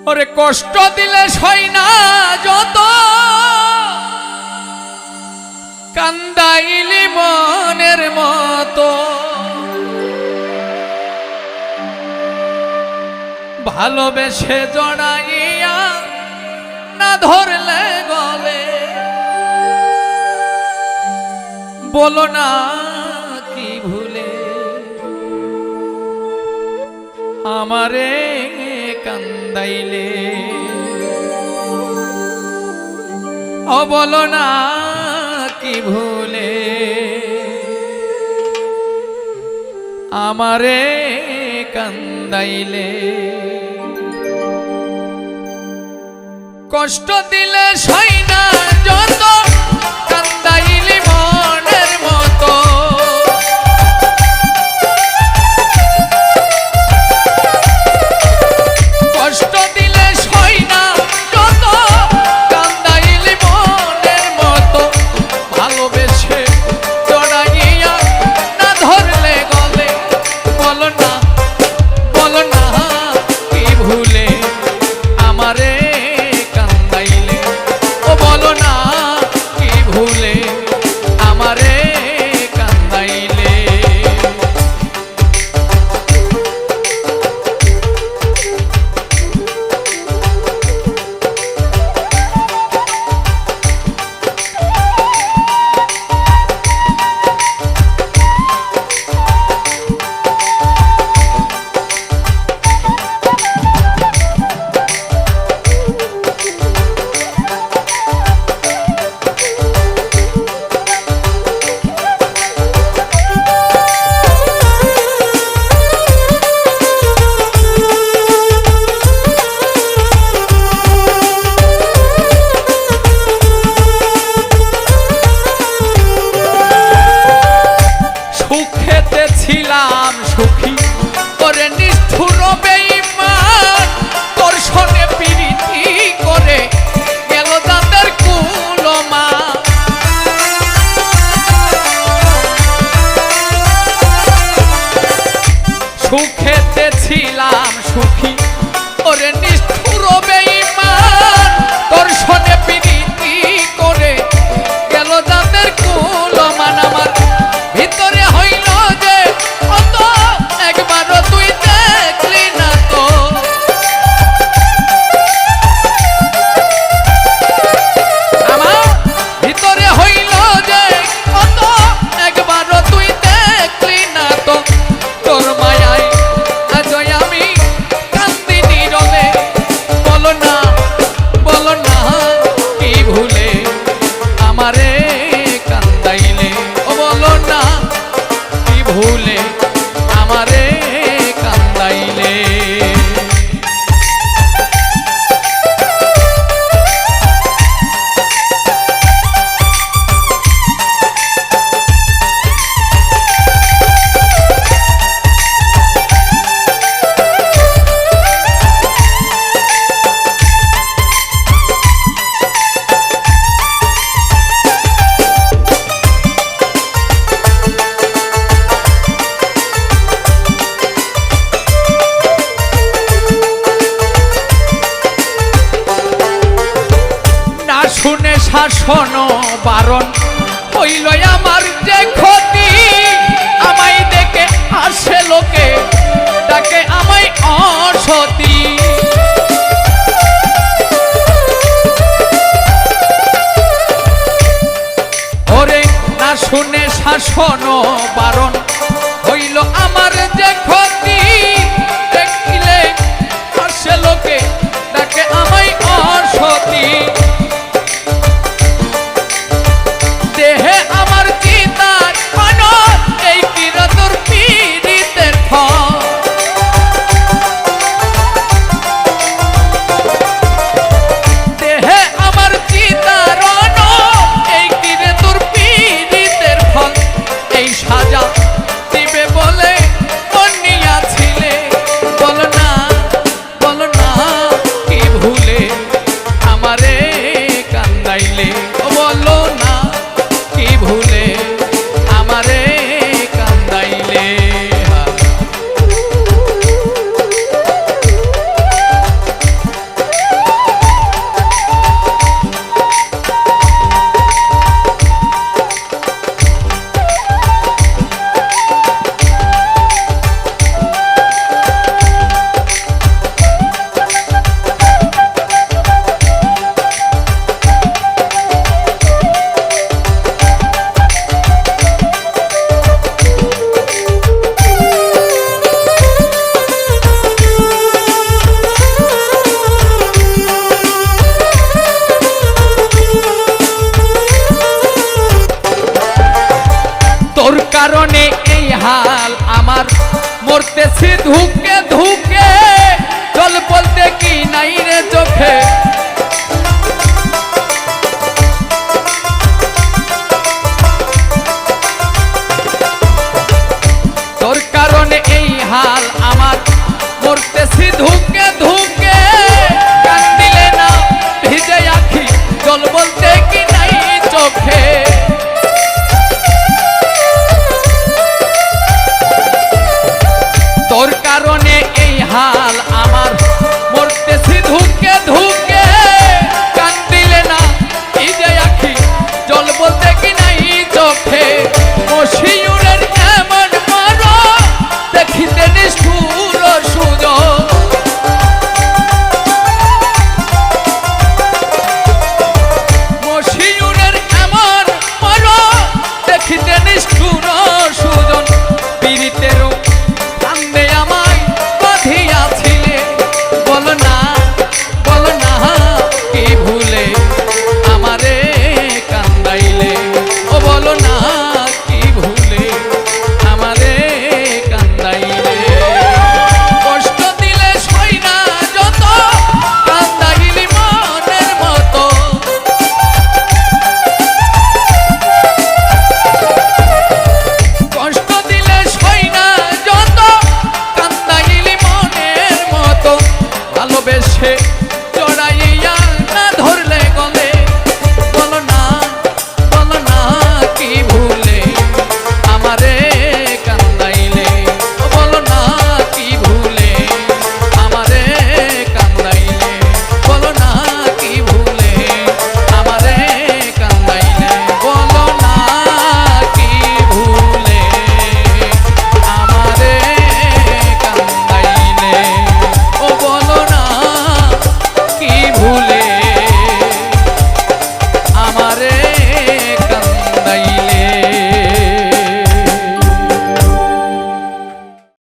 ওরে কষ্ট দিলে সই না যত কান্দাইলি মনের মতো ভালোবেসে জড়াইয়া না ধরলে গলে বলো না কি ভুলে আমারে কান্দাইলে ও বলো না কি ভুলে আমারে কান্দাইলে কষ্ট দিলে সই না যত কান্দাইলি মনের মতো কষ্ট দিলে সই না যত কান্দাইলি মনের মতো ভালোবেসে জড়াইয়া না ধরলে গলে বলো না কি ভুলে আমারে ছিলাম সুখী করে নিষ্ঠুর বেঈমান তোর সনে প্রীতি করে গেল দাঁতের কুলমা সুখেতে ছিলাম সুখী ওরে নিষ্ঠুর বেঈমান তোর সনে প্রীতি করে গেল দাঁতের কুলমান আমার ভিতরে হইল ভুলে আমারে কান্দাইলে শুনে শাসন বারণ হইল আমার যে ক্ষতি আমায় দেখে আসে লোকে তাকে আমায় অসতী ওরে না শুনে শাসন বারণ